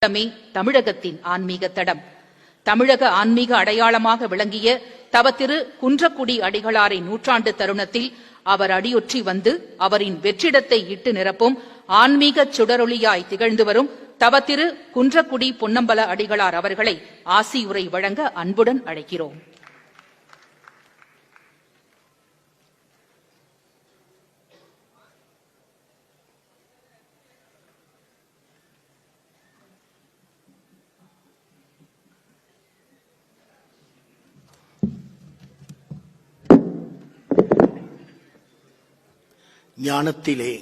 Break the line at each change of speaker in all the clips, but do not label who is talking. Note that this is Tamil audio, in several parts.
தடமே தமிழகத்தின் ஆன்மீக தடம். தமிழக ஆன்மீக அடையாளமாக விளங்கிய தவத்திரு குன்றக்குடி அடிகளாரை நூற்றாண்டு தருணத்தில் அவர் அடியொற்றி வந்து அவரின் வெற்றிடத்தை இட்டு நிரப்பும் ஆன்மீக சுடரொளியாய் திகழ்ந்து வரும் தவத்திரு குன்றக்குடி பொன்னம்பல அடிகளார் அவர்களை ஆசியுரை வழங்க அன்புடன் அழைக்கிறோம்.
ஞானத்திலே,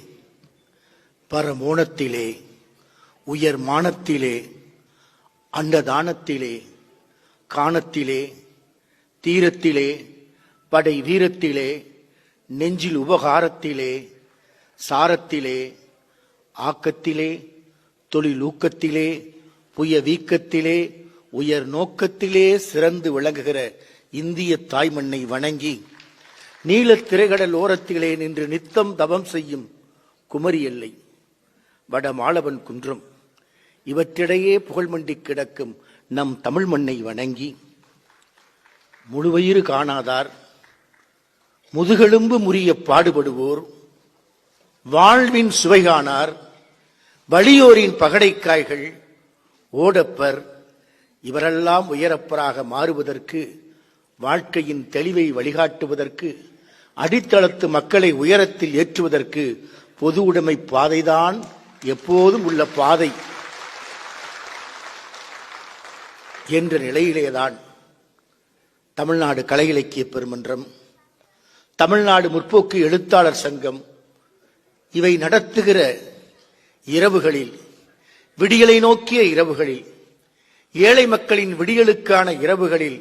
பரமோணத்திலே, உயர் மானத்திலே, அன்னதானத்திலே, காணத்திலே, தீரத்திலே, படை வீரத்திலே, நெஞ்சில் உபகாரத்திலே, சாரத்திலே, ஆக்கத்திலே, தொழிலூக்கத்திலே, புய வீக்கத்திலே, உயர் நோக்கத்திலே சிறந்து விளங்குகிற இந்திய தாய்மண்ணை வணங்கி நீலத் திரைகடல் ஓரத்திலே நின்று நித்தம் தவம் செய்யும் குமரி எல்லை, வட மாலவன் குன்றம், இவற்றிடையே புகழ்மண்டி கிடக்கும் நம் தமிழ் மண்ணை வணங்கி முழுவயிறு காணாதார், முதுகெலும்பு முறிய பாடுபடுவோர், வாழ்வின் சுவை காணார், வலியோரின் பகடைக்காய்கள், ஓடப்பர், இவரெல்லாம் உயரப்பராக மாறுவதற்கு, வாழ்க்கையின் தெளிவை வழிகாட்டுவதற்கு, அடித்தளத்து மக்களை உயரத்தில் ஏற்றுவதற்கு பொது உடைமை பாதைதான் எப்போதும் உள்ள பாதை என்ற நிலையிலேதான் தமிழ்நாடு கலை இலக்கிய பெருமன்றம், தமிழ்நாடு முற்போக்கு எழுத்தாளர் சங்கம் இவை நடத்துகிற இரவுகளில், விடியலை நோக்கிய இரவுகளில், ஏழை மக்களின் விடியலுக்கான இரவுகளில்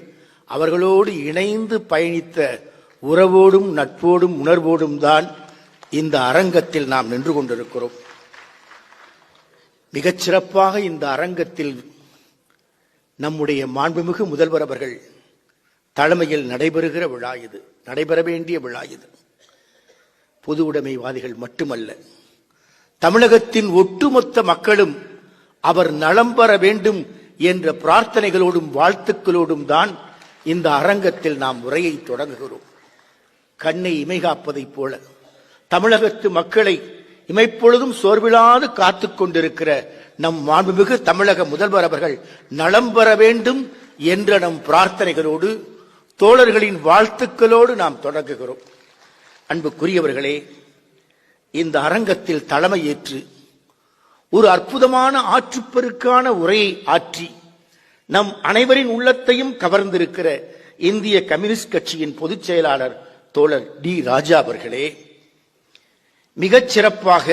அவர்களோடு இணைந்து பயணித்த உறவோடும் நட்போடும் உணர்வோடும் தான் இந்த அரங்கத்தில் நாம் நின்று கொண்டிருக்கிறோம். மிகச் சிறப்பாக இந்த அரங்கத்தில் நம்முடைய மாண்புமிகு முதல்வர் அவர்கள் தலைமையில் நடைபெறுகிற விழா இது, நடைபெற வேண்டிய விழா இது. பொது உடைமைவாதிகள் மட்டுமல்ல, தமிழகத்தின் ஒட்டுமொத்த மக்களும் அவர் நலம் பெற வேண்டும் என்ற பிரார்த்தனைகளோடும் வாழ்த்துக்களோடும் தான் இந்த அரங்கத்தில் நாம் உரையை தொடங்குகிறோம். கண்ணை இமைகாப்பதைப் போல தமிழகத்து மக்களை இமைப்பொழுதும் சோர்விலாது காத்துக் கொண்டிருக்கிற நம் மாண்புமிகு தமிழக முதல்வர் அவர்கள் நலம் பெற வேண்டும் என்ற நம் பிரார்த்தனைகளோடு, தோழர்களின் வாழ்த்துக்களோடு நாம் தொடங்குகிறோம். அன்புக்குரியவர்களே, இந்த அரங்கத்தில் தலைமையேற்று ஒரு அற்புதமான ஆற்றுப்பெருக்கான உரையை ஆற்றி நம் அனைவரின் உள்ளத்தையும் கவர்ந்திருக்கிற இந்திய கம்யூனிஸ்ட் கட்சியின் பொதுச் செயலாளர் தோழர் டி. ராஜா அவர்களே, மிகச் சிறப்பாக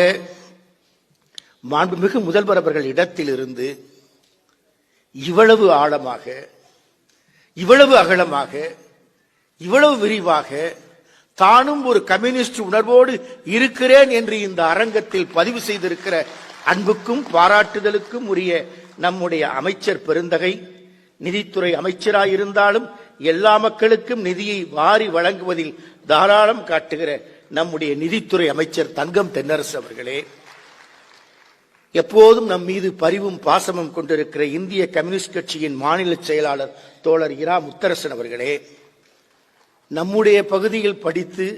மாண்புமிகு முதல்வர் அவர்கள் இடத்திலிருந்து இவ்வளவு ஆழமாக, இவ்வளவு அகலமாக, இவ்வளவு விரிவாக தானும் ஒரு கம்யூனிஸ்ட் உணர்வோடு இருக்கிறேன் என்று இந்த அரங்கத்தில் பதிவு செய்திருக்கிற அன்புக்கும் பாராட்டுதலுக்கும் உரிய நம்முடைய அமைச்சர் பெருந்தகை, நிதித்துறை அமைச்சராயிருந்தாலும் எல்லா மக்களுக்கும் நிதியை வாரி வழங்குவதில் தாராளம் காட்டுகிற நம்முடைய நிதித்துறை அமைச்சர் தங்கம் தென்னரசு அவர்களே, எப்போதும் நம் மீது பரிவும் பாசமும் கொண்டிருக்கிற இந்திய கம்யூனிஸ்ட் கட்சியின் மாநில செயலாளர் தோழர் இரா முத்தரசன் அவர்களே, நம்முடைய பகுதியில் படித்து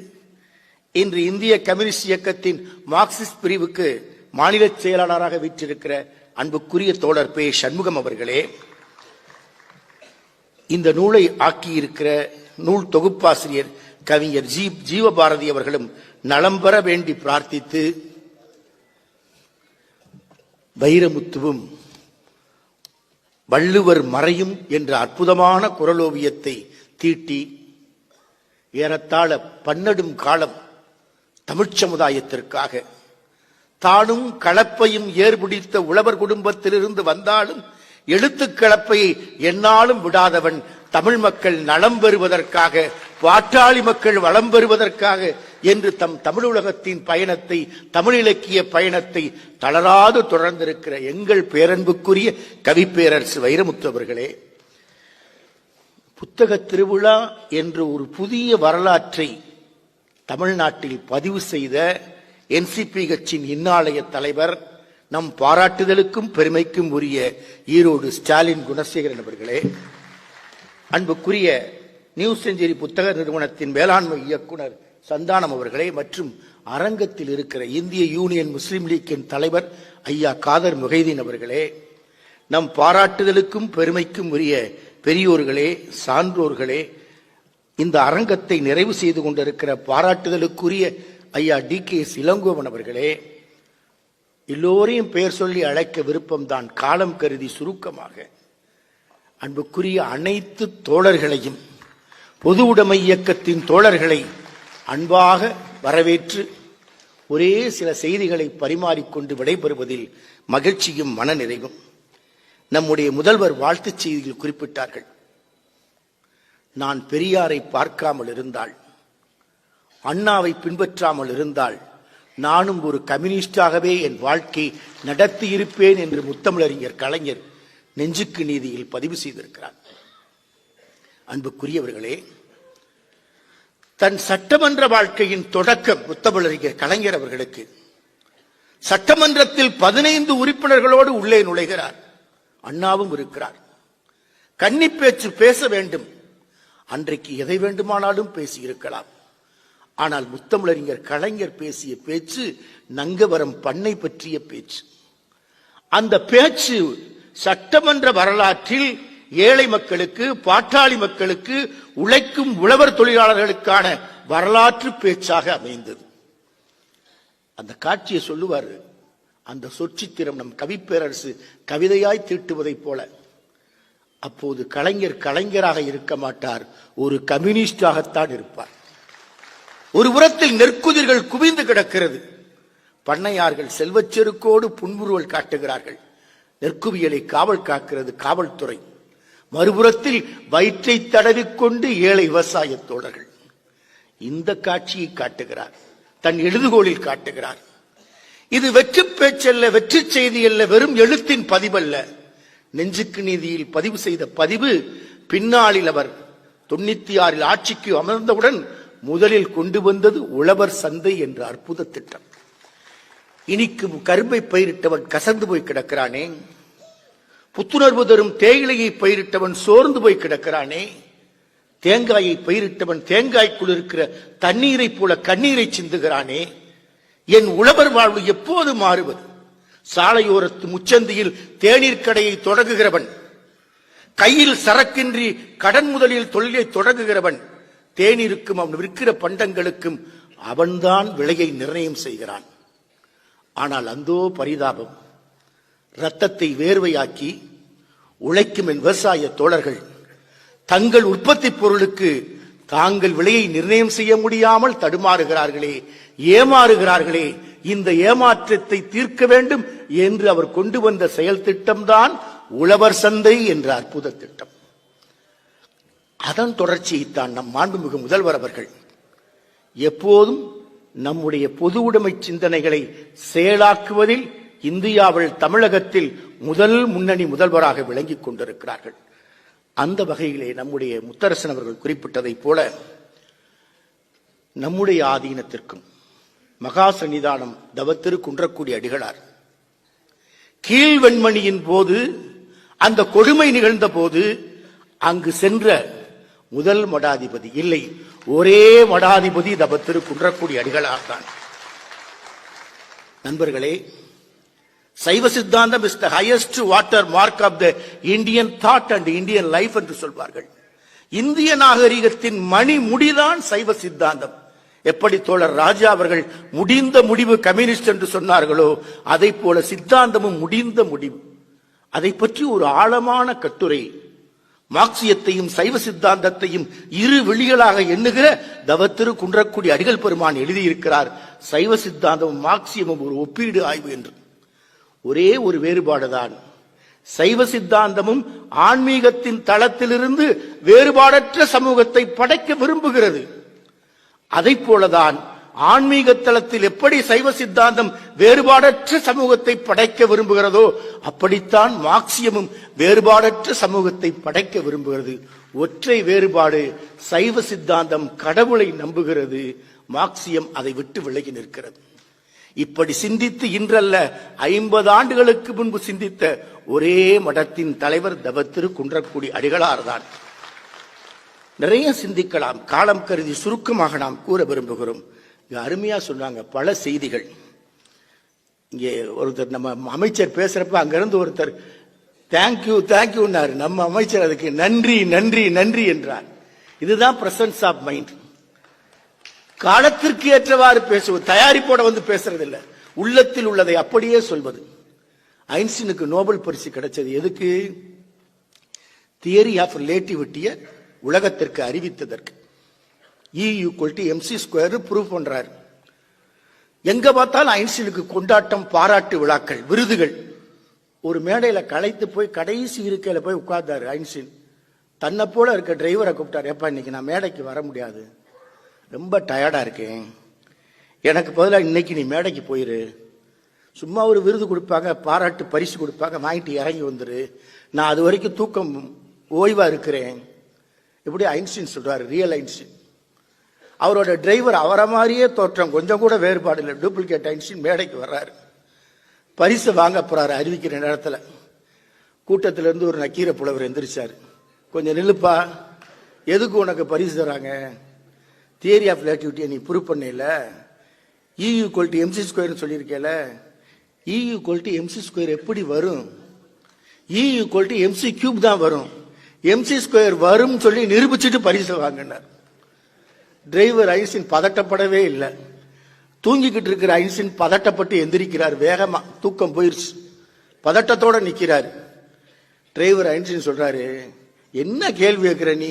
இன்று இந்திய கம்யூனிஸ்ட் இயக்கத்தின் மார்க்சிஸ்ட் பிரிவுக்கு மாநில செயலாளராக வீற்றிருக்கிற அன்புக்குரிய தோழர் பே. சண்முகம் அவர்களே, இந்த நூலை ஆக்கியிருக்கிற நூல் தொகுப்பாசிரியர் கவிஞர் ஜீவபாரதி அவர்களும் நலம் பெற வேண்டி பிரார்த்தித்து, வைரமுத்துவும் வள்ளுவர் மறையும் என்ற அற்புதமான குரலோவியத்தை தீட்டி ஏறத்தாழ பன்னெடும் காலம் தமிழ்ச் சமுதாயத்திற்காக தானும் கலப்பையும் ஏர்பிடித்த உழவர் குடும்பத்திலிருந்து வந்தாலும் எழுத்துக் கலப்பையை எந்நாளும் விடாதவன் தமிழ் மக்கள் நலம் பெறுவதற்காக, பாட்டாளி மக்கள் வளம் பெறுவதற்காக என்று தம் தமிழுலகத்தின் பயணத்தை, தமிழ் இலக்கிய பயணத்தை தளராது தொடர்ந்திருக்கிற எங்கள் பேரன்புக்குரிய கவிப்பேரரசு வைரமுத்து அவர்களே, புத்தக திருவிழா என்ற ஒரு புதிய வரலாற்றை தமிழ்நாட்டில் பதிவு செய்த என்சிபி கட்சியின் இந்நாளைய தலைவர் நம் பாராட்டுதலுக்கும் பெருமைக்கும் உரிய ஈரோடு ஸ்டாலின் குணசேகரன் அவர்களே, அன்புக்குரிய நியூ செஞ்சுரி புத்தக நிறுவனத்தின் வேளாண்மை இயக்குனர் சந்தானம் அவர்களே, மற்றும் அரங்கத்தில் இருக்கிற இந்திய யூனியன் முஸ்லிம் லீக்கின் தலைவர் ஐயா காதர் முகைதீன் அவர்களே, நம் பாராட்டுதலுக்கும் பெருமைக்கும் உரிய பெரியோர்களே, சான்றோர்களே, இந்த அரங்கத்தை நிறைவு செய்து கொண்டிருக்கிற பாராட்டுதலுக்குரிய ஐயா DKS இளங்கோவன் அவர்களே, எல்லோரையும் பெயர் சொல்லி அழைக்க விருப்பம்தான், காலம் கருதி சுருக்கமாக அன்புக்குரிய அனைத்து தோழர்களையும், பொது உடைமை இயக்கத்தின் தோழர்களை அன்பாக வரவேற்று ஒரே சில செய்திகளை பரிமாறிக்கொண்டு விடைபெறுவதில் மகிழ்ச்சியும் மனநிறைவும். நம்முடைய முதல்வர் வாழ்த்துச் செய்தியில் குறிப்பிட்டார்கள், நான் பெரியாரை பார்க்காமல் இருந்தால், அண்ணாவை பின்பற்றாமல் இருந்தால் நானும் ஒரு கம்யூனிஸ்டாகவே என் வாழ்க்கை நடத்தியிருப்பேன் என்று முத்தமிழறிஞர் கலைஞர் நெஞ்சுக்கு நீதியில் பதிவு செய்திருக்கிறார். அன்புக்குரியவர்களே, தன் சட்டமன்ற வாழ்க்கையின் தொடக்கம் முத்தமிழறிஞர் கலைஞர் அவர்களுக்கு சட்டமன்றத்தில் 15 உறுப்பினர்களோடு உள்ளே நுழைகிறார். அண்ணாவும் இருக்கிறார். கன்னி பேச்சு பேச வேண்டும், அன்றைக்கு எதை வேண்டுமானாலும் பேசியிருக்கலாம். ஆனால் முத்தமிழறிஞர் கலைஞர் பேசிய பேச்சு நங்கவரம் பண்ணை பற்றிய பேச்சு. அந்த பேச்சு சட்டமன்ற வரலாற்றில் ஏழை மக்களுக்கு, பாட்டாளி மக்களுக்கு, உழைக்கும் உழவர் தொழிலாளர்களுக்கான வரலாற்று பேச்சாக அமைந்தது. அந்த காட்சியை சொல்லுவார், அந்த சொற்சித்திரம் நம் கவிப்பேரரசு கவிதையாய் தீட்டுவதைப் போல. அப்போது கலைஞர் கலைஞராக இருக்க மாட்டார், ஒரு கம்யூனிஸ்டாகத்தான் இருப்பார். ஒரு புறத்தில் நெற்குதிர்கள் குவிந்து கிடக்கிறது, பண்ணையார்கள் செல்வச்செருக்கோடு புன்முறுவல் காட்டுகிறார்கள். நெற்குவியலை காவல் காக்கிறது காவல்துறை. மறுபுறத்தில் வயிற்றை தடவிக்கொண்டு ஏழை விவசாய தோழர்கள். இந்த காட்சியை காட்டுகிறார், தன் எழுதுகோளில் காட்டுகிறார். இது வெற்றி பேச்சல்ல, வெற்றி செய்தி அல்ல, வெறும் எழுத்தின் பதிவல்ல, நெஞ்சுக்கு நீதியில் பதிவு செய்த பதிவு. பின்னாளில் அவர் 96 ஆட்சிக்கு அமர்ந்தவுடன் முதலில் கொண்டு வந்தது உழவர் சந்தை என்ற அற்புத திட்டம். இனிக்கும் கரும்பை பயிரிட்டவன் கசந்து போய் கிடக்கிறானே, புத்துணர்வு தரும் தேயிலையை பயிரிட்டவன் சோர்ந்து போய் கிடக்கிறானே, தேங்காயை பயிரிட்டவன் தேங்காய்க்குள் இருக்கிற தண்ணீரை போல கண்ணீரை சிந்துகிறானே, என் உழவர் வாழ்வு எப்போது மாறுவது? சாலையோரத்து முச்சந்தியில் தேநீர் கடையை தொடங்குகிறவன், கையில் சரக்கின்றி கடன் முதலில் தொழிலை தொடங்குகிறவன், தேநீருக்கும் அவன் விற்கிற பண்டங்களுக்கும் அவன்தான் விலையை நிர்ணயம் செய்கிறான். ஆனால் அந்தோ பரிதாபம், இரத்தத்தை வேர்வையாக்கி உழைக்கும் என் விவசாய தோழர்கள் தங்கள் உற்பத்தி பொருளுக்கு தாங்கள் விலையை நிர்ணயம் செய்ய முடியாமல் தடுமாறுகிறார்களே, ஏமாறுகிறார்களே. இந்த ஏமாற்றத்தை தீர்க்க வேண்டும் என்று அவர் கொண்டு வந்த செயல் திட்டம்தான் உழவர் சந்தை என்ற அற்புத திட்டம். அதன் தொடர்ச்சியைத்தான் நம் மாண்புமிகு முதல்வர் அவர்கள் எப்போதும் நம்முடைய பொது உடைமை சிந்தனைகளை செயலாக்குவதில் இந்தியாவில் தமிழகத்தில் முதல் முன்னணி முதல்வராக விளங்கிக் கொண்டிருக்கிறார்கள். அந்த வகையிலே நம்முடைய முத்தரசன் அவர்கள் குறிப்பிட்டதைப் போல நம்முடைய ஆதீனத்திற்கும் மகா சன்னிதானம் தவத்திரு குன்றக்குடி அடிகளார் கீழ்வெண்மணியின் போது, அந்த கொடுமை நிகழ்ந்த போது அங்கு சென்ற முதல் மடாதிபதி இல்லை, ஒரே மடாதிபதி தவத்திரு குன்றக்குடி அடிகளார் தான். நண்பர்களே, Saiva Siddhantam is the highest water mark of the Indian thought and Indian life என்று சொல்வார்கள். இந்திய நாகரிகத்தின் மணி முடிதான் சைவ சித்தாந்தம். எப்படி தோழர் ராஜா அவர்கள் முடிந்த முடிவு கம்யூனிஸ்ட் என்று சொன்னார்களோ, அதை போல சித்தாந்தமும் முடிந்த முடிவு. அதை பற்றி ஒரு ஆழமான கட்டுரை மார்க்சியத்தையும் சைவ சித்தாந்தத்தையும் இரு வெளிகளாக எண்ணுகிற தவத்திரு குன்றக்குடி அடிகள் பெருமான் எழுதியிருக்கிறார். சைவ சித்தாந்தமும் மார்க்சியமும் ஒரு ஒப்பீடு ஆய்வு என்று. ஒரே ஒரு வேறுபாடுதான், சைவ சித்தாந்தமும் ஆன்மீகத்தின் தளத்திலிருந்து வேறுபாடற்ற சமூகத்தை படைக்க விரும்புகிறது. அதை போலதான் ஆன்மீக தளத்தில் எப்படி சைவ சித்தாந்தம் வேறுபாடற்ற சமூகத்தை படைக்க விரும்புகிறதோ, அப்படித்தான் மார்க்சியமும் வேறுபாடற்ற சமூகத்தை படைக்க விரும்புகிறது. ஒற்றை வேறுபாடு, சைவ சித்தாந்தம் கடவுளை நம்புகிறது, மார்க்சியம் அதை விட்டு விலகி நிற்கிறது. இப்படி சிந்தித்து இன்றல்ல 50 ஆண்டுகளுக்கு முன்பு சிந்தித்த ஒரே மடத்தின் தலைவர் தவத்திரு குன்றக்குடி அடிகளார் தான். நிறைய சிந்திக்கலாம், காலம் கருதி சுருக்கமாக நாம் கூற விரும்புகிறோம். இங்க அருமையா சொன்னாங்க பல செய்திகள். இங்கே ஒருத்தர் நம்ம அமைச்சர் பேசுறப்ப அங்கிருந்து ஒருத்தர் தேங்க்யூ தேங்க்யூன்னாரு. நம்ம அமைச்சர் அதுக்கு நன்றி நன்றி நன்றி என்றார். இதுதான் பிரசன்ஸ் ஆஃப் மைண்ட். காலத்திற்கு ஏற்றவாறு பேசுவது, தயாரிப்போட வந்து பேசுறது இல்ல, உள்ளத்தில் உள்ளதை அப்படியே சொல்வது. ஐன்ஸ்டீனுக்கு நோபல் பரிசு கிடைச்சது எதுக்கு? தியரி ஆஃப் ரிலேட்டிவிட்டியை உலகத்திற்கு அறிவித்ததற்கு. E=mc² ப்ரூவ் பண்றாரு. எங்க பார்த்தாலும் ஐன்ஸ்டீனுக்கு கொண்டாட்டம், பாராட்டு விழாக்கள், விருதுகள். ஒரு மேடையில களைத்து போய் கடைசி இருக்கையில போய் உட்கார்ந்தாரு ஐன்ஸ்டீன். தன்னை போல இருக்க டிரைவரை கூப்பிட்டாரு, எப்ப இன்னைக்கு நான் மேடைக்கு வர முடியாது, ரொம்ப டயர்டா இருக்கேன், எனக்கு பதிலாக இன்னைக்கு நீ மேடைக்கு போயிரு, சும்மா ஒரு விருது கொடுப்பாங்க, பாராட்டு பரிசு கொடுப்பாங்க, வாங்கிட்டு இறங்கி வந்துரு, நான் அது வரைக்கும் தூக்கம் ஓய்வா இருக்கிறேன். இப்படி ஐன்ஸ்டீன் சொல்றாரு, ரியல் ஐன்ஸ்டீன். அவரோட டிரைவர் அவரை மாதிரியே தோற்றம், கொஞ்சம் கூட வேறுபாடு இல்லை, டூப்ளிகேட் ஐன்ஸ்டீன் மேடைக்கு வர்றாரு. பரிசு வாங்க போறாரு. அறிவிக்கிற நேரத்தில் கூட்டத்திலிருந்து ஒரு நக்கீர புலவர் எந்திரிச்சாரு. கொஞ்சம் நில்லுப்பா, எதுக்கு உனக்கு பரிசு தராங்க? தியரி ஆஃப் ரிலேட்டிவிட்டியை நீ ப்ரூவ் பண்ணல, E=mc² சொல்லியிருக்கேல, E=mc² எப்படி வரும்? E=mc³ தான் வரும், mc² வரும் சொல்லி நிரூபிச்சுட்டு பரிசு வாங்கினார். டிரைவர் ஐன்ஸ்டீன் பதட்டப்படவே இல்லை. தூங்கிக்கிட்டு இருக்கிற ஐன்ஸ்டீன் பதட்டப்பட்டு எந்திரிக்கிறார். வேகமா தூக்கம் போயிருச்சு, பதட்டத்தோட நிக்கிறாரு. டிரைவர் ஐன்ஸ்டீன் சொல்றாரு, என்ன கேள்வி கேட்கிற நீ?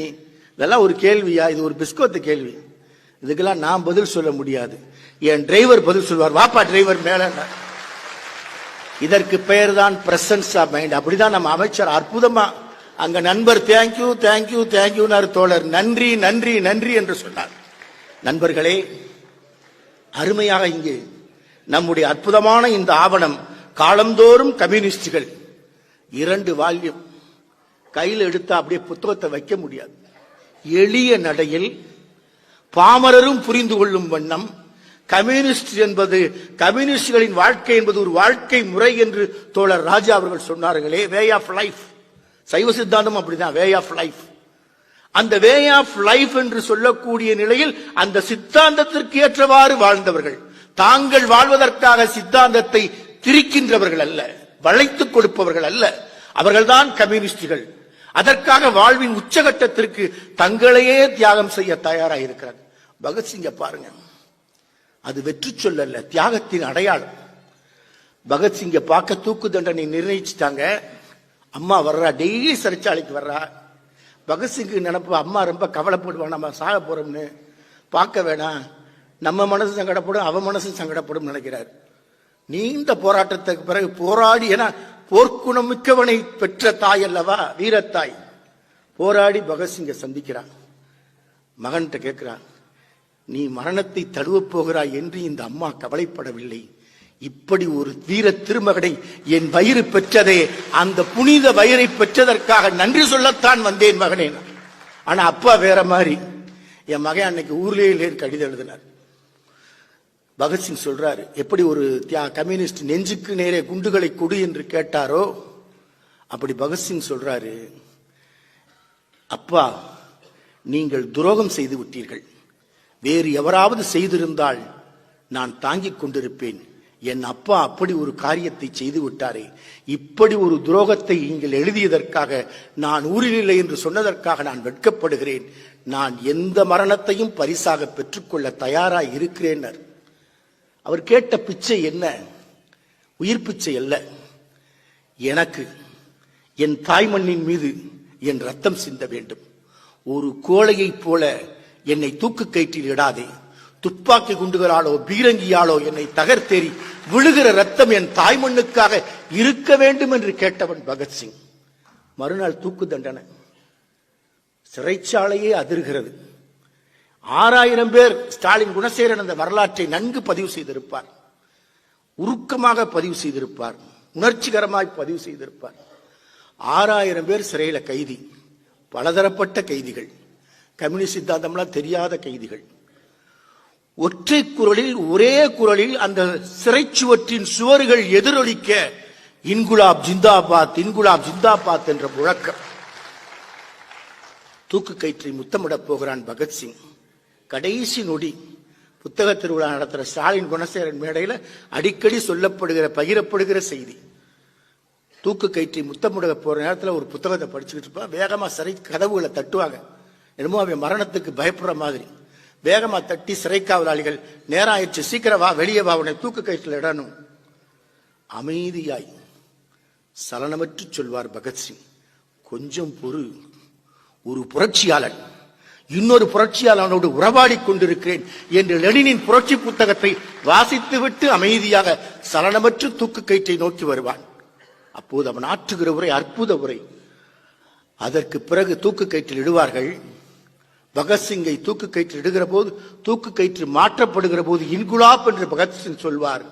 இதெல்லாம் ஒரு கேள்வியா? இது ஒரு பிஸ்கோத்து கேள்வி, இதுக்கெல்லாம் நான் பதில் சொல்ல முடியாது, என் டிரைவர் பதில் சொல்வார், வாப்பா டிரைவர் மேல. இதற்கு பெயர் தான் பிரசன்ஸ் ஆஃப் மைண்ட். அப்படிதான் நம்ம அமைச்சர் அற்புதமா அங்க நண்பர் தேங்க்யூ தேங்க்யூ தேங்க்யூனார், தோழர் நன்றி நன்றி நன்றி என்று சொன்னார். நண்பர்களே, அருமையாக இங்கு நம்முடைய அற்புதமான இந்த ஆவணம், காலந்தோறும் கம்யூனிஸ்டுகள் 2 வால்யூம் கையில் எடுத்தா அப்படியே புத்தகத்தை வைக்க முடியாது. எளிய நடையில் பாமரரும் புரிந்து கொள்ளும் வண்ணம், கம்யூனிஸ்ட் என்பது, கம்யூனிஸ்டுகளின் வாழ்க்கை என்பது ஒரு வாழ்க்கை முறை என்று தோழர் ராஜா அவர்கள் சொன்னார்களே, வே ஆஃப் லைஃப். சைவ சித்தாந்தம் அப்படிதான், வே ஆஃப் லைஃப். அந்த வே ஆஃப் லைஃப் என்று சொல்லக்கூடிய நிலையில் அந்த சித்தாந்தத்திற்கு ஏற்றவாறு வாழ்ந்தவர்கள், தாங்கள் வாழ்வதற்காக சித்தாந்தத்தை திரிக்கின்றவர்கள் அல்ல, வளைத்துக் கொடுப்பவர்கள் அல்ல, அவர்கள்தான் கம்யூனிஸ்டுகள். அதற்காக வாழ்வின் உச்சகட்டத்திற்கு தங்களையே தியாகம் செய்ய தயாராக இருக்கிறார். பகத்சிங்க பாருங்க, அது வெற்றி சொல்லல்ல, தியாகத்தின் அடையாளம். பகத்சிங்க பார்க்க தூக்கு தண்டனை நிர்ணயிச்சுட்டாங்க. அம்மா வர்றா, டெய்லி சிறைச்சாலைக்கு வர்றா. பகத்சிங்கு நினைப்பு, அம்மா ரொம்ப கவலைப்படுவான், நம்ம சாக போறோம்னு, பார்க்க வேணாம், நம்ம மனசு சங்கடப்படும், அவன் மனசு சங்கடப்படும் நினைக்கிறார். நீண்ட போராட்டத்துக்கு பிறகு போராடி, ஏன்னா போர்க்குணம் மிக்கவனை பெற்ற தாய் அல்லவா, வீரத்தாய், போராடி பகத்சிங்க சந்திக்கிறான். மகன்கிட்ட கேட்கிறான், நீ மரணத்தை தழுவப் போகிறாய் என்று இந்த அம்மா கவலைப்படவில்லை, இப்படி ஒரு வீர திருமகனை என் வயிறு பெற்றதே, அந்த புனித வயிறை பெற்றதற்காக நன்றி சொல்லத்தான் வந்தேன் மகனே. ஆனா அப்பா வேற மாதிரி. என் மகன் அன்னைக்கு ஊர்லேயே கடிதம் எழுதினார். பகத்சிங் சொல்றாரு, எப்படி ஒரு கம்யூனிஸ்ட் நெஞ்சுக்கு நேரே குண்டுகளை கொடு என்று கேட்டாரோ அப்படி பகத்சிங் சொல்றாரு, அப்பா நீங்கள் துரோகம் செய்து விட்டீர்கள், வேறு எவராவது செய்திருந்தால் நான் தாங்கிக் கொண்டிருப்பேன், என் அப்பா அப்படி ஒரு காரியத்தை செய்து விட்டாரே, இப்படி ஒரு துரோகத்தை நீங்கள் எழுதியதற்காக, நான் ஊரில் இல்லை என்று சொன்னதற்காக நான் வெட்கப்படுகிறேன், நான் எந்த மரணத்தையும் பரிசாக பெற்றுக்கொள்ள தயாராக இருக்கிறேன். அவர் கேட்ட பிச்சை என்ன? உயிர் பிச்சை அல்ல. எனக்கு என் தாய்மண்ணின் மீது என் ரத்தம் சிந்த வேண்டும், ஒரு கோழையைப் போல என்னை தூக்கு கயிற்றில் இடாதே, துப்பாக்கி குண்டுகளாலோ பீரங்கியாலோ என்னை தகர்த்தேறி விழுகிற ரத்தம் என் தாய்மண்ணுக்காக இருக்க வேண்டும் என்று கேட்டவன் பகத்சிங். மறுநாள் தூக்கு தண்டனை. சிறைச்சாலையே அதிர்கிறது. 6000 பேர். ஸ்டாலின் குணசேகரன் அந்த வரலாற்றை நன்கு பதிவு செய்திருப்பார், உருக்கமாக பதிவு செய்திருப்பார், உணர்ச்சிகரமாய் பதிவு செய்திருப்பார். 6000 பேர் சிறையில கைதி, பலதரப்பட்ட கைதிகள், கம்யூனிஸ்ட் சித்தாந்தம்லாம் தெரியாத கைதிகள். ஒற்றை குரலில் ஒரே குரலில் அந்த சிறைச்சுவற்றின் சுவர்கள் எதிரொலிக்க இன்குலாப் ஜிந்தாபாத், இன்குலாப் ஜிந்தாபாத் என்ற முழக்கம். தூக்கு கயிற்றை முத்தமிடப் போகிறான் பகத்சிங். கடைசி நொடி புத்தக திருவிழா நடத்துற ஸ்டாலின் குணசேகரன் மேடையில அடிக்கடி சொல்லப்படுகிற பகிரப்படுகிற செய்தி. தூக்கு கயிற்றை முத்தமிட போற நேரத்தில் ஒரு புத்தகத்தை படிச்சுக்கிட்டு இருப்பான். வேகமா சிறை கதவுகளை தட்டுவாங்க. என்னமோ அவன் மரணத்துக்கு பயப்படுற மாதிரி வேகமா தட்டி சிறை காவலாளிகள் நேரம் ஆயிடுச்சு, சீக்கிரம் வா, வெளியே வா, அவனை தூக்கு கயிற்றில் இடணும். அமைதியாய் சலனமற்று சொல்வார் பகத்சிங், கொஞ்சம் பொறு, ஒரு புரட்சியாளன் இன்னொரு புரட்சியாளனோடு உறவாடி கொண்டிருக்கிறேன் என்று லெனினின் புரட்சி புத்தகத்தை வாசித்துவிட்டு அமைதியாக சலனமற்று தூக்கு கயிற்றை நோக்கி வருவான். அப்போது அவன் ஆற்றுகிற உரை அற்புத உரை. அதற்கு பிறகு தூக்கு கயிற்றில் இடுவார்கள். பகத்சிங்கை தூக்கு கயிற்றில் இடுகிற போது, தூக்கு கயிற்று மாற்றப்படுகிற போது இன்குலாப் என்று பகத்சிங் சொல்வார்.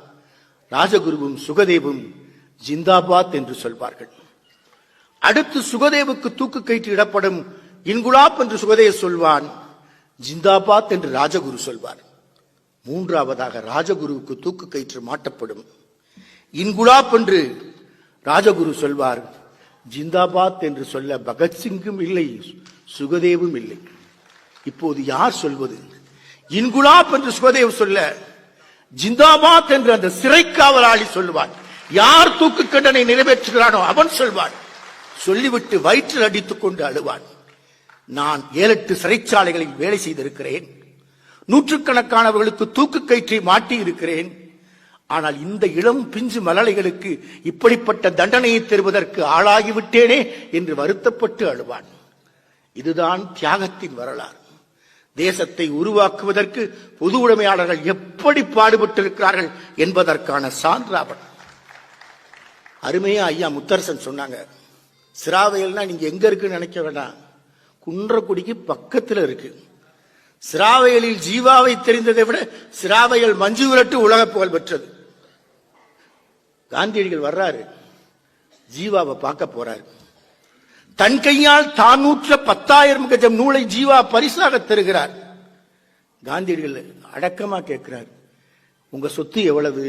ராஜகுருவும் சுகதேவும் ஜிந்தாபாத் என்று சொல்வார்கள். அடுத்து சுகதேவுக்கு தூக்கு கயிற்று இடப்படும். இன்குலாப் என்று சுகதேவ் சொல்வான், ஜிந்தாபாத் என்று ராஜகுரு சொல்வார். மூன்றாவதாக ராஜகுருவுக்கு தூக்கு கயிற்று மாட்டப்படும். இன்குலாப் என்று ராஜகுரு சொல்வார். ஜிந்தாபாத் என்று சொல்ல பகத்சிங்கும் இல்லை, சுகதேவும் இல்லை. இப்போது யார் சொல்வது? இன்குலாப் என்று சுகதேவ் சொல்ல, ஜிந்தாபாத் என்று அந்த சிறை காவலாளி சொல்லுவான். யார் தூக்கு தண்டனை நிறைவேற்றுகிறானோ அவன் சொல்வான். சொல்லிவிட்டு வயிற்றில் அடித்துக் கொண்டு அழுவான். நான் 7-8 சிறைச்சாலைகளில் வேலை செய்திருக்கிறேன். நூற்றுக்கணக்கானவர்களுக்கு தூக்கு கயிற்றை மாட்டி இருக்கிறேன். ஆனால் இந்த இளம் பிஞ்சு மலலைகளுக்கு இப்படிப்பட்ட தண்டனையை தருவதற்கு ஆளாகிவிட்டேனே என்று வருத்தப்பட்டு அழுவான். இதுதான் தியாகத்தின் வரலாறு. தேசத்தை உருவாக்குவதற்கு பொது உடைமையாளர்கள் எப்படி பாடுபட்டிருக்கிறார்கள் என்பதற்கான சான்றாவன். அருமையா ஐயா முத்தரசன் சொன்னாங்க, சிராவையல்னா நீங்க எங்க இருக்குன்னு நினைக்க வேண்டாம், குன்றக்குடிக்கு பக்கத்தில் இருக்கு. சிராவையலில் ஜீவாவை தெரிந்ததை விட சிராவையல் மஞ்சு விரட்டு உலக புகழ் பெற்றது. காந்தியடிகள் வர்றாரு, ஜீவாவை பார்க்க போறாரு. தன் கையால் தான் நூற்ற 10,000 கஜம் நூலை ஜீவா பரிசாக தருகிறார். காந்தியடிகள் அடக்கமா கேட்கிறார், உங்க சொத்து எவ்வளவு?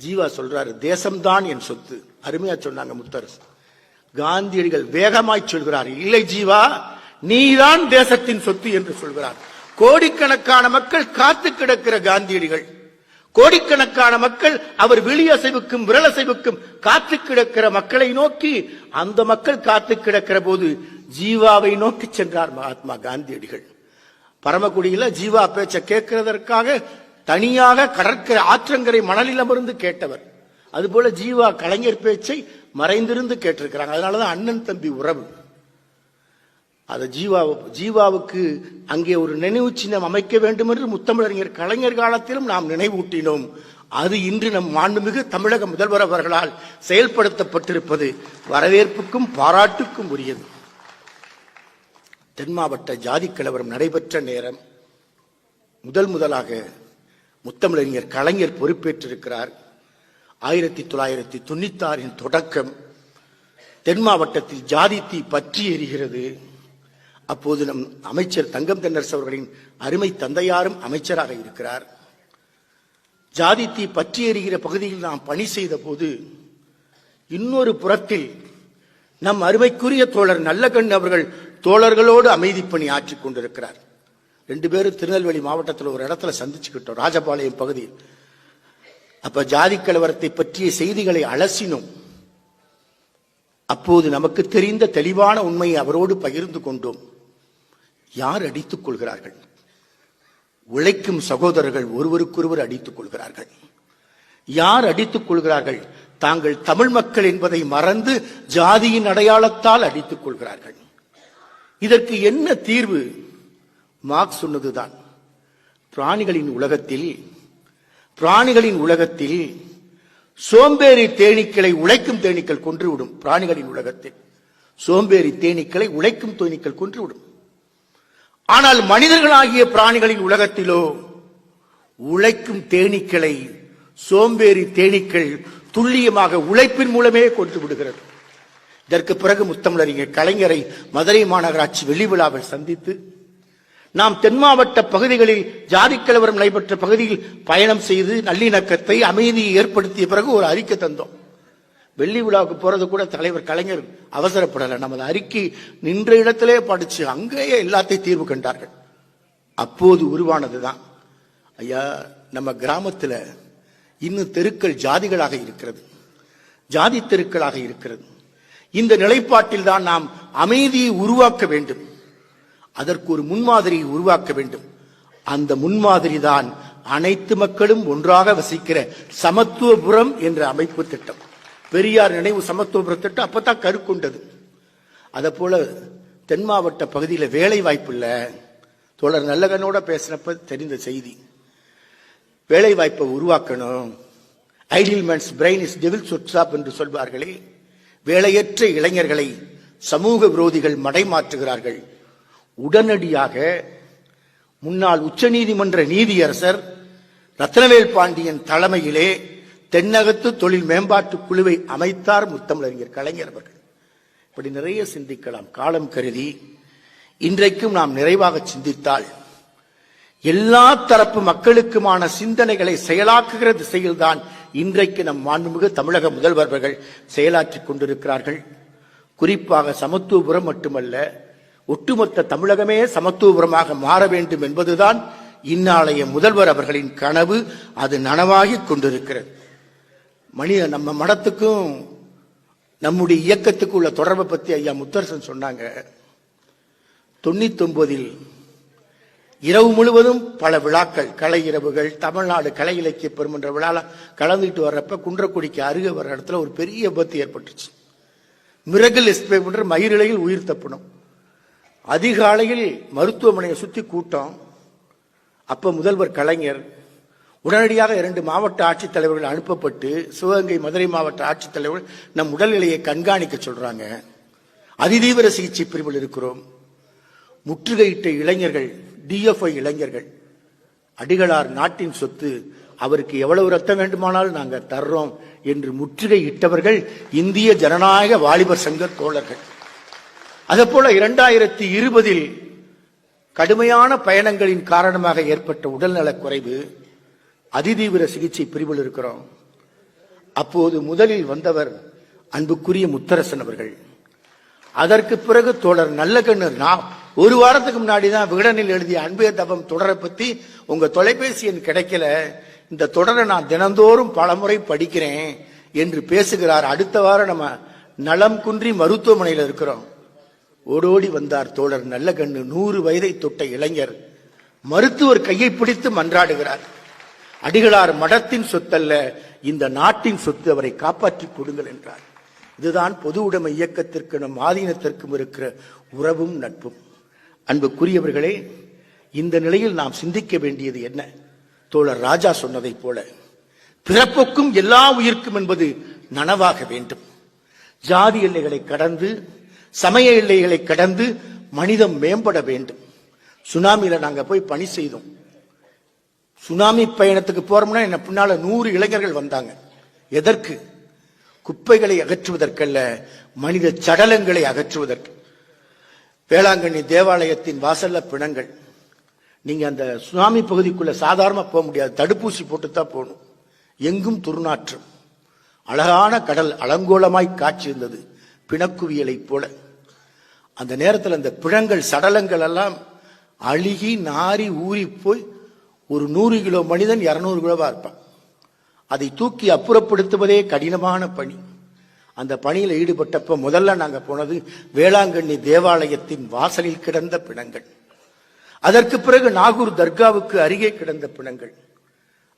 ஜீவா சொல்றாரு, தேசம்தான் என் சொத்து. அருமையா சொன்னாங்க முத்தரசு. காந்தியடிகள் வேகமாய் சொல்கிறார், இல்லை ஜீவா, நீதான் தேசத்தின் சொத்து என்று சொல்கிறார். கோடிக்கணக்கான மக்கள் காத்து கிடக்கிற காந்தியடிகள், கோடிக்கணக்கான மக்கள் அவர் விழியசைவுக்கும் விரலசைவுக்கும் காத்து கிடக்கிற மக்களை நோக்கி, அந்த மக்கள் காத்து கிடக்கிற போது ஜீவாவை நோக்கி சென்றார் மகாத்மா காந்தியடிகள். பரமக்குடியில ஜீவா பேச்ச கேட்கிறதற்காக தனியாக கடற்கரை ஆற்றங்கரை மணலில் அமர்ந்து கேட்டவர். அதுபோல ஜீவா கலைஞர் பேச்சை மறைந்திருந்து கேட்டிருக்கிறாங்க. அதனாலதான் அண்ணன் தம்பி உறவு. அது ஜீவாவுக்கு அங்கே ஒரு நினைவு சின்னம் அமைக்க வேண்டும் என்று முத்தமிழறிஞர் கலைஞர் காலத்திலும் நாம் நினைவூட்டினோம். அது இன்று நம் மாண்புமிகு தமிழக முதல்வர் அவர்களால் செயல்படுத்தப்பட்டிருப்பது வரவேற்புக்கும் பாராட்டுக்கும் உரியது. தென் மாவட்ட ஜாதி கலவரம் நடைபெற்ற நேரம் முதலாக முத்தமிழறிஞர் கலைஞர் பொறுப்பேற்றிருக்கிறார். 1996 தொடக்கம் தென் மாவட்டத்தில் ஜாதி தீ பற்றி எரிகிறது. அப்போது நம் அமைச்சர் தங்கம் தென்னரசு அவர்களின் அருமை தந்தையாரும் அமைச்சராக இருக்கிறார். ஜாதி தீ பற்றி எரிகிற பகுதியில் நாம் பணி செய்த போது இன்னொரு புறத்தில் நம் அருமைக்குரிய தோழர் நல்லகண் அவர்கள் தோழர்களோடு அமைதி பணி ஆற்றிக் கொண்டிருக்கிறார். 2 பேரும் திருநெல்வேலி மாவட்டத்தில் ஒரு இடத்துல சந்திச்சுக்கிட்டோம், ராஜபாளையம் பகுதியில். அப்ப ஜாதி கலவரத்தை பற்றிய செய்திகளை அலசினோம். அப்போது நமக்கு தெரிந்த தெளிவான உண்மையை அவரோடு பகிர்ந்து கொண்டோம். யார் அடித்துக் கொள்கிறார்கள்? உழைக்கும் சகோதரர்கள் ஒருவருக்கொருவர் அடித்துக் கொள்கிறார்கள். யார் அடித்துக் கொள்கிறார்கள்? தாங்கள் தமிழ் மக்கள் என்பதை மறந்து ஜாதியின் அடையாளத்தால் அடித்துக் கொள்கிறார்கள். இதற்கு என்ன தீர்வு? மார்க்ஸ் சொன்னதுதான். பிராணிகளின் உலகத்தில் சோம்பேறி தேனீக்களை உழைக்கும் தேனீக்கள் கொன்றுவிடும். பிராணிகளின் உலகத்தில் சோம்பேறி தேனீக்களை உழைக்கும் தேனீக்கள் கொன்றுவிடும். ஆனால் மனிதர்களாகிய பிராணிகளின் உலகத்திலோ உழைக்கும் தேனீக்களை சோம்பேறி தேனீக்கள் துல்லியமாக உழைப்பின் மூலமே கொன்று விடுகிறது. இதற்கு பிறகு முத்தமிழறிஞர் கலைஞரை மதுரை மாநகராட்சி வெள்ளி விழாவில் சந்தித்து நாம் தென் மாவட்ட பகுதிகளில் ஜாதி கலவரம் நடைபெற்ற பகுதியில் பயணம் செய்து நல்லிணக்கத்தை அமைதியை ஏற்படுத்திய பிறகு ஒரு அறிக்கை தந்தோம். வெள்ளி விழாவுக்கு போறது கூட தலைவர் கலைஞர் அவசரப்படலை. நமது அறிக்கை நின்ற இடத்திலே படிச்சு அங்கேயே எல்லாத்தையும் தீர்வு கண்டார்கள். அப்போது உருவானதுதான் ஐயா, நம்ம கிராமத்துல இன்னும் தெருக்கள் ஜாதிகளாக இருக்கிறது, ஜாதி தெருக்களாக இருக்கிறது. இந்த நிலைப்பாட்டில் தான் நாம் அமைதியை உருவாக்க வேண்டும். அதற்கு ஒரு முன்மாதிரியை உருவாக்க வேண்டும். அந்த முன்மாதிரி தான் அனைத்து மக்களும் ஒன்றாக வசிக்கிற சமத்துவபுரம் என்ற அமைப்பு திட்டம். பெரியார் நினைவு சமத்துவபுரம் திட்டம் அப்பதான் கருக்கொண்டது. அத போல தென் மாவட்ட பகுதியில் வேலை வாய்ப்பு இல்ல. தோழர் நல்லகனோட பேசினப்ப தெரிந்த செய்தி. வேலை வாய்ப்பை உருவாக்கணும். Idle man's brain is devil's workshop என்று சொல்வார்களே, வேலையற்ற இளைஞர்களை சமூக விரோதிகள் மடைமாற்றுகிறார்கள். உடனடியாக முன்னாள் உச்சநீதிமன்ற நீதியரசர் ரத்னவேல் பாண்டியன் தலைமையிலே தென்னகத்து தொழில் மேம்பாட்டு குழுவை அமைத்தார் முத்தமிழறிஞர் கலைஞர் அவர்கள். இப்படி நிறைய சிந்திக்கலாம். காலம் கருதி இன்றைக்கும் நாம் நிறைவாக சிந்தித்தால் எல்லா தரப்பு மக்களுக்குமான சிந்தனைகளை செயலாக்குகிற திசையில்தான் இன்றைக்கு நம் மாண்புமிகு தமிழக முதல்வர்கள் செயலாற்றிக் கொண்டிருக்கிறார்கள். குறிப்பாக சமத்துவபுரம் மட்டுமல்ல, ஒட்டுமொத்த தமிழகமே சமத்துவபுரமாக மாற வேண்டும் என்பதுதான் இந்நாளைய முதல்வர் அவர்களின் கனவு. அது நனவாகிக் கொண்டிருக்கிறது. நம்ம மடத்துக்கும் நம்முடைய இயக்கத்துக்கு உள்ள தொடர்பை பத்தி ஐயா முத்தரசன் சொன்னாங்க. 99 இரவு முழுவதும் பல விழாக்கள், கலை இரவுகள், தமிழ்நாடு கலை இலக்கிய பெருமன்ற விழா கலந்துட்டு வர்றப்ப குன்றக்குடிக்கு அருகே வர்ற இடத்துல ஒரு பெரிய விபத்து ஏற்பட்டுச்சு. மிரகல் எஸ்பே பண்ற மயிரிழையில் உயிர் தப்பணும். அதிகாலையில் மருத்துவமனையை சுத்தி கூட்டம். அப்ப முதல்வர் கலைஞர் உடனடியாக 2 மாவட்ட ஆட்சித்தலைவர்கள் அனுப்பப்பட்டு சிவகங்கை மதுரை மாவட்ட ஆட்சித்தலைவர்கள் நம் உடல்நிலையை கண்காணிக்க சொல்றாங்க. அதிதீவிர சிகிச்சை பிரிவில் இருக்கிறோம். முற்றுகையிட்ட இளைஞர்கள், டிஎஃப்ஐ இளைஞர்கள், அடிகளார் நாட்டின் சொத்து, அவருக்கு எவ்வளவு ரத்தம் வேண்டுமானாலும் நாங்கள் தர்றோம் என்று முற்றுகையிட்டவர்கள் இந்திய ஜனநாயக வாலிபர் சங்க தோழர்கள். அதேபோல 2020 கடுமையான பயணங்களின் காரணமாக ஏற்பட்ட உடல்நலக் குறைவு, அதிதீவிர சிகிச்சை பிரிவில் இருக்கிறோம். அப்போது முதலில் வந்தவர் அன்புக்குரிய முத்தரசன் அவர்கள். அதற்கு பிறகு தோழர் நல்லகண்ணர். ஒரு வாரத்துக்கு முன்னாடி தான் விகடனில் எழுதிய அன்பே தவம் தொடரை பத்தி உங்க தொலைபேசி எண் கிடைக்கல, இந்த தொடரை நான் தினந்தோறும் பலமுறை படிக்கிறேன் என்று பேசுகிறார். அடுத்த வாரம் நம்ம நலம் குன்றி மருத்துவமனையில் இருக்கிறோம். ஓடோடி வந்தார் தோழர் நல்லகண்ணு. 100 வயதை தொட்ட இளைஞர். மருத்துவர் கையை பிடித்து மன்றாடுகிறார். அடிகளார் மடத்தின் சொத்தல்ல, இந்த நாட்டின் சொத்து, அவரை காப்பாற்றிக் கொடுங்கள் என்றார். இதுதான் பொது உடைமை இயக்கத்திற்கு நம் ஆதீனத்திற்கும் இருக்கிற உறவும் நட்பும். அன்புக்குரியவர்களே, இந்த நிலையில் நாம் சிந்திக்க வேண்டியது என்ன? தோழர் ராஜா சொன்னதை போல பிறப்புக்கும் எல்லா உயிர்க்கும் என்பது நனவாக வேண்டும். ஜாதி எல்லைகளை கடந்து, சமய எல்லைகளை கடந்து மனிதம் மேம்பட வேண்டும். சுனாமியில நாங்க போய் பணி செய்தோம். சுனாமி பயணத்துக்கு போறோம்னா என்ன பின்னால 100 இளைஞர்கள் வந்தாங்க. எதற்கு? குப்பைகளை அகற்றுவதற்கல்ல, மனித சடலங்களை அகற்றுவதற்கு. வேளாங்கண்ணி தேவாலயத்தின் வாசல்ல பிணங்கள். நீங்க அந்த சுனாமி பகுதிக்குள்ள சாதாரண போக முடியாது, தடுப்பூசி போட்டுத்தான் போகணும். எங்கும் துர்நாற்றம். அழகான கடல் அலங்கோலமாய் காட்சி இருந்தது, பிணக்குவியலை போல. அந்த நேரத்தில் அந்த பிணங்கள் சடலங்கள் எல்லாம் அழுகி நாரி ஊறி போய் ஒரு 100 கிலோ மனிதன் 200 கிலோவா இருப்பான். அதை தூக்கி அப்புறப்படுத்துவதே கடினமான பணி. அந்த பணியில் ஈடுபட்டப்ப முதல்ல நாங்க போனது வேளாங்கண்ணி தேவாலயத்தின் வாசலில் கிடந்த பிணங்கள். அதற்கு பிறகு நாகூர் தர்காவுக்கு அருகே கிடந்த பிணங்கள்.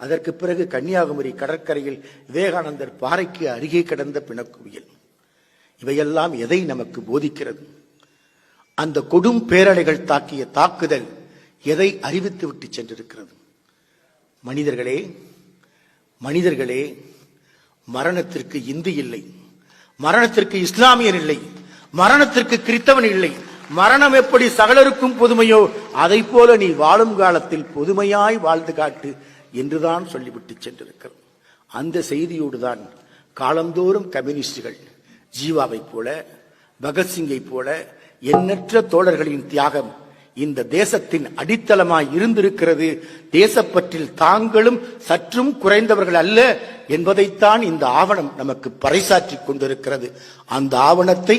அதற்கு பிறகு கன்னியாகுமரி கடற்கரையில் விவேகானந்தர் பாறைக்கு அருகே கிடந்த பிணக்குவியல். இவையெல்லாம் எதை நமக்கு போதிக்கிறது? அந்த கொடும் பேரலைகள் தாக்கிய தாக்குதல் எதை அறிவித்து விட்டு சென்றிருக்கிறது? மனிதர்களே, மனிதர்களே, மரணத்திற்கு இந்து இல்லை, மரணத்திற்கு இஸ்லாமியர் இல்லை, மரணத்திற்கு கிறிஸ்தவன் இல்லை. மரணம் எப்படி சகலருக்கும் பொதுமையோ அதை போல நீ வாழும் காலத்தில் பொதுமையாய் வாழ்ந்து காட்டு என்றுதான் சொல்லிவிட்டு சென்றிருக்கிறது. அந்த செய்தியோடு தான் காலந்தோறும் கம்யூனிஸ்டுகள் ஜீவாவை போல, பகத்சிங்கை போல எண்ணற்ற தோழர்களின் தியாகம் இந்த தேசத்தின் அடித்தளமாய் இருந்திருக்கிறது. தேசப்பற்றில் தாங்களும் சற்றும் குறைந்தவர்கள் அல்ல என்பதைத்தான் இந்த ஆவணம் நமக்கு பறைசாற்றிக் கொண்டிருக்கிறது. அந்த ஆவணத்தை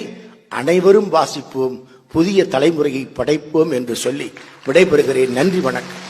அனைவரும் வாசிப்போம், புதிய தலைமுறையை படைப்போம் என்று சொல்லி விடைபெறுகிறேன். நன்றி, வணக்கம்.